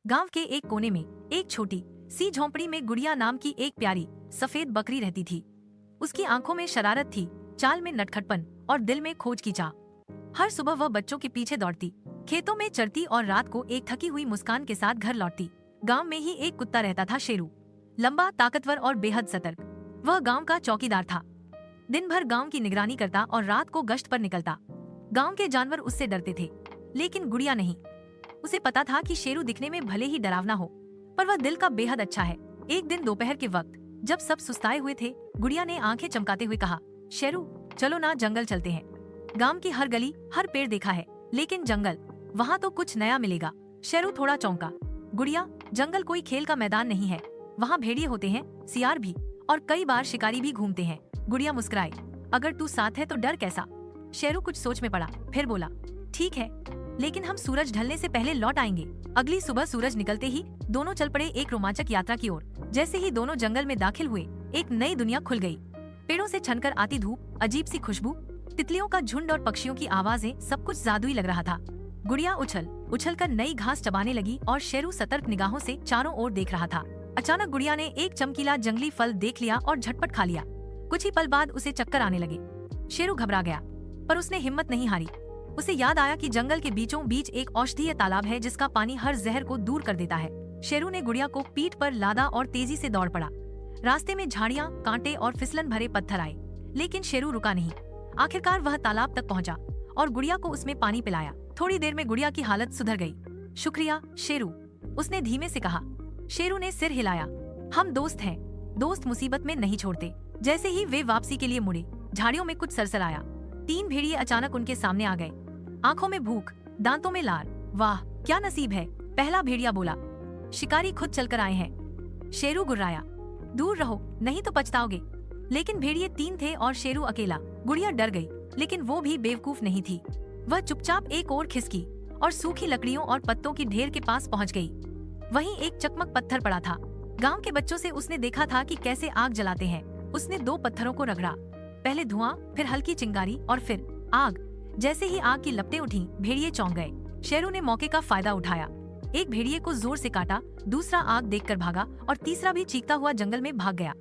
गांव के एक कोने में एक छोटी सी झोंपड़ी में गुड़िया नाम की एक प्यारी सफेद बकरी रहती थी। उसकी आंखों में शरारत थी, चाल में नटखटपन और दिल में खोज की चाह। हर सुबह वह बच्चों के पीछे दौड़ती, खेतों में चरती और रात को एक थकी हुई मुस्कान के साथ घर लौटती। गांव में ही एक कुत्ता रहता था, शेरू। लंबा, ताकतवर और बेहद सतर्क। वह गांव का चौकीदार था। दिन भर गांव की निगरानी करता और रात को गश्त पर निकलता। गांव के जानवर उससे डरते थे, लेकिन गुड़िया नहीं। उसे पता था कि शेरू दिखने में भले ही डरावना हो, पर वह दिल का बेहद अच्छा है। एक दिन दोपहर के वक्त जब सब सुस्ताए हुए थे, गुड़िया ने आंखें चमकाते हुए कहा, शेरू चलो ना, जंगल चलते हैं। गांव की हर गली, हर पेड़ देखा है, लेकिन जंगल, वहाँ तो कुछ नया मिलेगा। शेरू थोड़ा चौंका। गुड़िया, जंगल कोई खेल का मैदान नहीं है। वहाँ भेड़िए होते हैं, सियार भी, और कई बार शिकारी भी घूमते हैं। गुड़िया मुस्कुराई। अगर तू साथ है तो डर कैसा? शेरू कुछ सोच में पड़ा, फिर बोला, ठीक है, लेकिन हम सूरज ढलने से पहले लौट आएंगे। अगली सुबह सूरज निकलते ही दोनों चल पड़े एक रोमांचक यात्रा की ओर। जैसे ही दोनों जंगल में दाखिल हुए, एक नई दुनिया खुल गई। पेड़ों से छनकर आती धूप, अजीब सी खुशबू, तितलियों का झुंड और पक्षियों की आवाजें, सब कुछ जादुई लग रहा था। गुड़िया उछल कर नई घास चबाने लगी और शेरू सतर्क निगाहों से चारों ओर देख रहा था। अचानक गुड़िया ने एक चमकीला जंगली फल देख लिया और झटपट खा लिया। कुछ ही पल बाद उसे चक्कर आने लगे। शेरू घबरा गया, पर उसने हिम्मत नहीं हारी। उसे याद आया कि जंगल के बीचों बीच एक औषधीय तालाब है जिसका पानी हर जहर को दूर कर देता है। शेरू ने गुड़िया को पीठ पर लादा और तेजी से दौड़ पड़ा। रास्ते में झाड़ियां, कांटे और फिसलन भरे पत्थर आए, लेकिन शेरू रुका नहीं। आखिरकार वह तालाब तक पहुंचा और गुड़िया को उसमें पानी पिलाया। थोड़ी देर में गुड़िया की हालत सुधर गई। शुक्रिया शेरू, उसने धीमे से कहा। शेरू ने सिर हिलाया। हम दोस्त हैं, दोस्त मुसीबत में नहीं छोड़ते। जैसे ही वे वापसी के लिए मुड़े, झाड़ियों में कुछ सरसर आया। 3 भेड़िए अचानक उनके सामने आ गए, आंखों में भूख, दांतों में लार। वाह क्या नसीब है, पहला भेड़िया बोला। शिकारी खुद चलकर आए हैं। शेरू गुर्राया, दूर रहो नहीं तो पछताओगे। लेकिन भेड़िए 3 थे और शेरू अकेला। गुड़िया डर गई, लेकिन वो भी बेवकूफ नहीं थी। वह चुपचाप एक ओर खिसकी और सूखी लकड़ियों और पत्तों की ढेर के पास पहुंच गई। वहीं एक चकमक पत्थर पड़ा था। गांव के बच्चों से उसने देखा था कि कैसे आग जलाते हैं। उसने 2 पत्थरों को रगड़ा, पहले धुआं, फिर हल्की चिंगारी और फिर आग। जैसे ही आग की लपटें उठी, भेड़िए चौंक गए। शेरू ने मौके का फायदा उठाया। एक भेड़िए को जोर से काटा, दूसरा आग देखकर भागा और तीसरा भी चीखता हुआ जंगल में भाग गया।